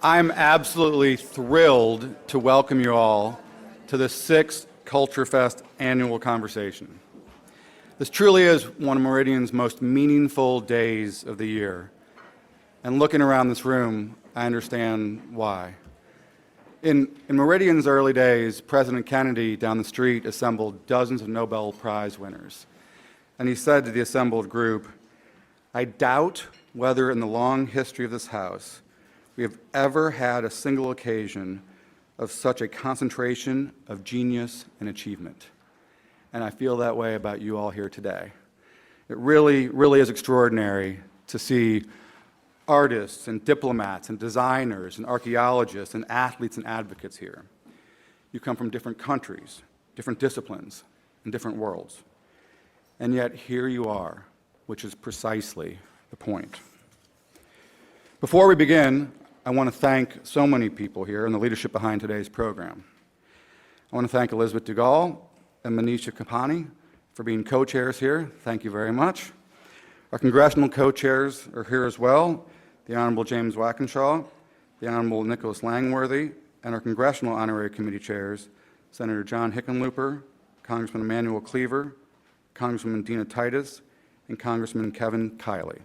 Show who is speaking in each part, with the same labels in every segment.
Speaker 1: I'm absolutely thrilled to welcome you all to the 6th Culturefest annual conversation. This truly is one of Meridian's most meaningful days of the year. And looking around this room, I understand why. In Meridian's early days, President Kennedy down the street assembled dozens of Nobel Prize winners. And he said to the assembled group, "I doubt whether in the long history of this House we have ever had a single occasion of such a concentration of genius and achievement." And I feel that way about you all here today. It really, really is extraordinary to see artists and diplomats and designers and archaeologists and athletes and advocates here. You come from different countries, different disciplines, and different worlds. And yet here you are, which is precisely the point. Before we begin, I want to thank so many people here and the leadership behind today's program. I want to thank Elizabeth Dugal and Manisha Kapani for being co-chairs here. Thank you very much. Our congressional co-chairs are here as well, the Honorable James Wackenshaw, the Honorable Nicholas Langworthy, and our congressional honorary committee chairs, Senator John Hickenlooper, Congressman Emmanuel Cleaver, Congresswoman Dina Titus, and Congressman Kevin Kiley.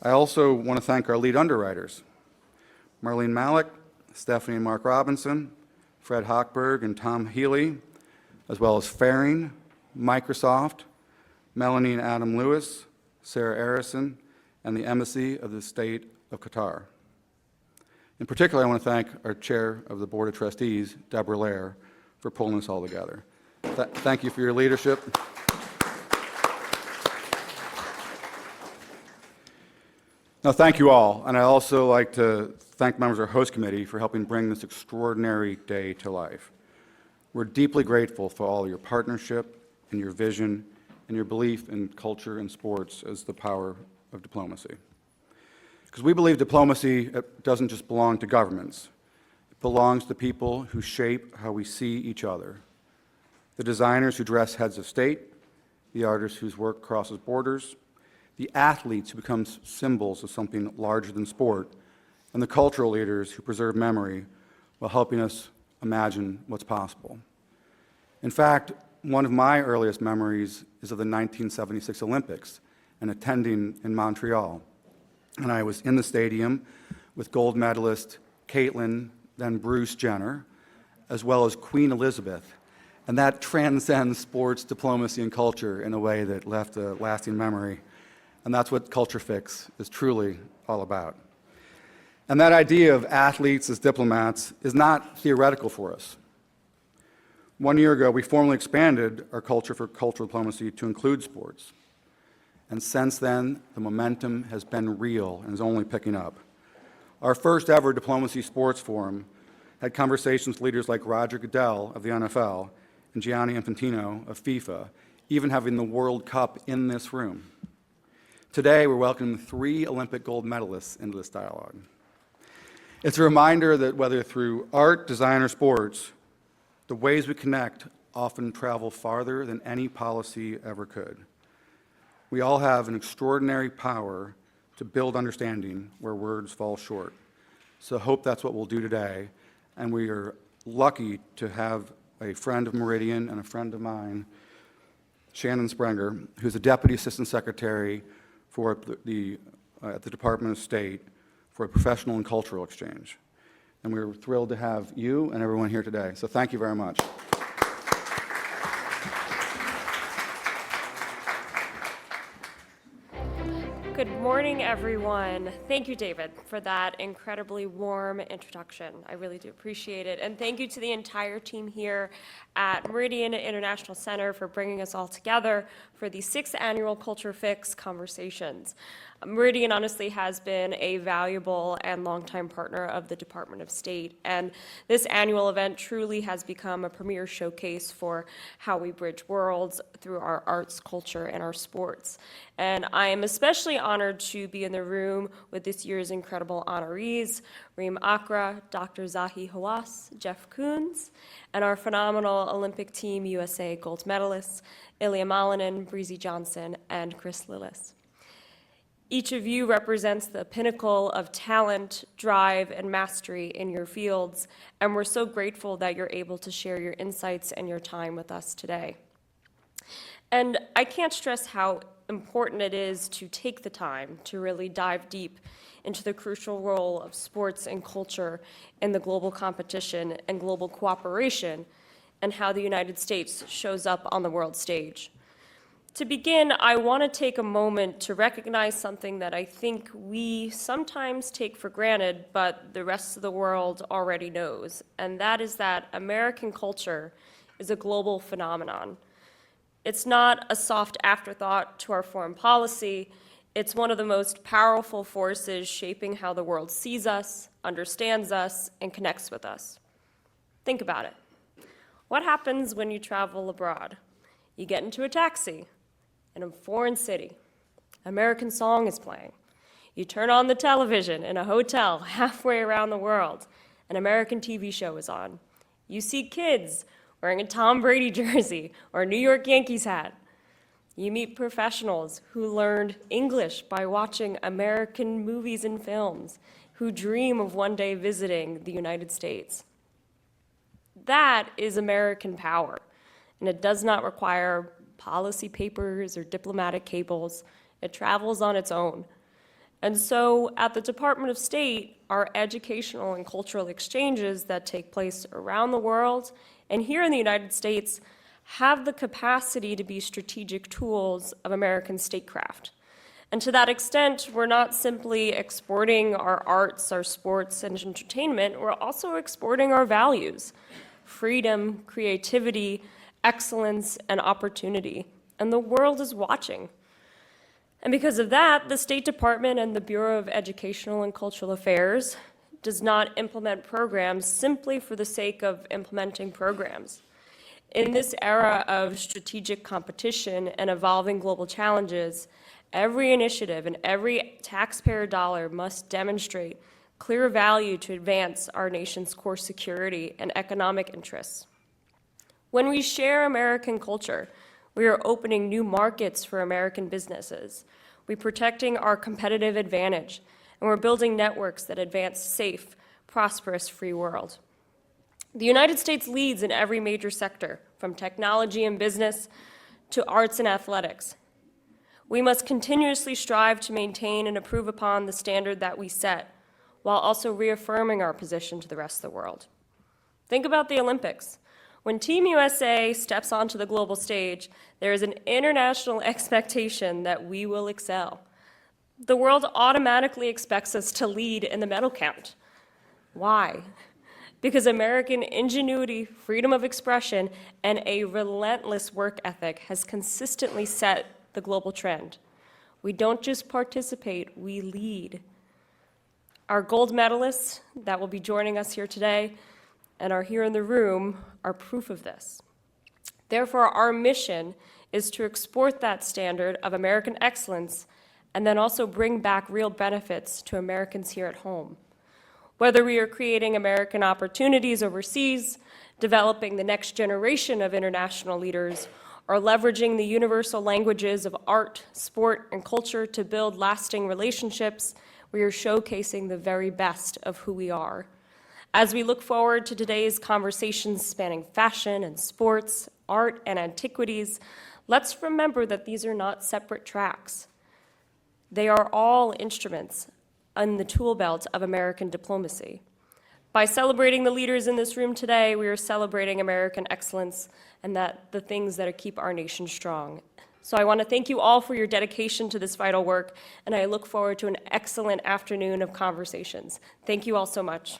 Speaker 1: I also want to thank our lead underwriters, Marlene Malik, Stephanie and Mark Robinson, Fred Hochberg and Tom Healy, as well as Faring, Microsoft, Melanie and Adam Lewis, Sarah Arison, and the Embassy of the State of Qatar. In particular, I want to thank our Chair of the Board of Trustees, Deborah Lair, for pulling this all together. Thank you for your leadership. Now, thank you all, and I'd also like to thank members of our host committee for helping bring this extraordinary day to life. We're deeply grateful for all your partnership and your vision and your belief in culture and sports as the power of diplomacy. Because we believe diplomacy doesn't just belong to governments. It belongs to people who shape how we see each other. The designers who dress heads of state, the artists whose work crosses borders, the athletes who become symbols of something larger than sport, and the cultural leaders who preserve memory while helping us imagine what's possible. In fact, one of my earliest memories is of the 1976 Olympics and attending in Montreal. And I was in the stadium with gold medalist Caitlin, then Bruce Jenner, as well as Queen Elizabeth. And that transcends sports, diplomacy, and culture in a way that left a lasting memory. And that's what Culturefix is truly all about. And that idea of athletes as diplomats is not theoretical for us. 1 year ago, we formally expanded our culture for cultural diplomacy to include sports. And since then, the momentum has been real and is only picking up. Our first ever Diplomacy Sports Forum had conversations with leaders like Roger Goodell of the NFL and Gianni Infantino of FIFA, even having the World Cup in this room. Today, we're welcoming 3 Olympic gold medalists into this dialogue. It's a reminder that whether through art, design, or sports, the ways we connect often travel farther than any policy ever could. We all have an extraordinary power to build understanding where words fall short. So I hope that's what we'll do today. And we are lucky to have a friend of Meridian and a friend of mine, Shannon Sprenger, who's a Deputy Assistant Secretary for at the Department of State for a professional and cultural exchange. And we're thrilled to have you and everyone here today. So thank you very much.
Speaker 2: Good morning, everyone. Thank you, David, for that incredibly warm introduction. I really do appreciate it. And thank you to the entire team here at Meridian International Center for bringing us all together for the 6th annual Culturefix conversations. Meridian honestly has been a valuable and longtime partner of the Department of State, and this annual event truly has become a premier showcase for how we bridge worlds through our arts, culture, and our sports. And I am especially honored to be in the room with this year's incredible honorees, Reem Akra, Dr. Zahi Hawass, Jeff Koons, and our phenomenal Olympic Team USA gold medalists, Ilya Malinin, Breezy Johnson, and Chris Lillis. Each of you represents the pinnacle of talent, drive, and mastery in your fields, and we're so grateful that you're able to share your insights and your time with us today. And I can't stress how important it is to take the time to really dive deep into the crucial role of sports and culture in the global competition and global cooperation, and how the United States shows up on the world stage. To begin, I want to take a moment to recognize something that I think we sometimes take for granted, but the rest of the world already knows, and that is that American culture is a global phenomenon. It's not a soft afterthought to our foreign policy. It's one of the most powerful forces shaping how the world sees us, understands us, and connects with us. Think about it. What happens when you travel abroad? You get into a taxi in a foreign city. American song is playing. You turn on the television in a hotel halfway around the world. An American TV show is on. You see kids wearing a Tom Brady jersey or a New York Yankees hat. You meet professionals who learned English by watching American movies and films, who dream of one day visiting the United States. That is American power, and it does not require policy papers or diplomatic cables. It travels on its own. And so at the Department of State, our educational and cultural exchanges that take place around the world and here in the United States have the capacity to be strategic tools of American statecraft. And to that extent, we're not simply exporting our arts, our sports, and entertainment, we're also exporting our values: freedom, creativity, excellence, and opportunity. And the world is watching. And because of that, the State Department and the Bureau of Educational and Cultural Affairs does not implement programs simply for the sake of implementing programs. In this era of strategic competition and evolving global challenges, every initiative and every taxpayer dollar must demonstrate clear value to advance our nation's core security and economic interests. When we share American culture, we are opening new markets for American businesses. We're protecting our competitive advantage, and we're building networks that advance safe, prosperous, free world. The United States leads in every major sector, from technology and business to arts and athletics. We must continuously strive to maintain and improve upon the standard that we set, while also reaffirming our position to the rest of the world. Think about the Olympics. When Team USA steps onto the global stage, there is an international expectation that we will excel. The world automatically expects us to lead in the medal count. Why? Because American ingenuity, freedom of expression, and a relentless work ethic has consistently set the global trend. We don't just participate, we lead. Our gold medalists that will be joining us here today and are here in the room are proof of this. Therefore, our mission is to export that standard of American excellence and then also bring back real benefits to Americans here at home. Whether we are creating American opportunities overseas, developing the next generation of international leaders, or leveraging the universal languages of art, sport, and culture to build lasting relationships, we are showcasing the very best of who we are. As we look forward to today's conversations spanning fashion and sports, art and antiquities, let's remember that these are not separate tracks. They are all instruments in the tool belt of American diplomacy. By celebrating the leaders in this room today, we are celebrating American excellence and the things that keep our nation strong. So I want to thank you all for your dedication to this vital work, and I look forward to an excellent afternoon of conversations. Thank you all so much.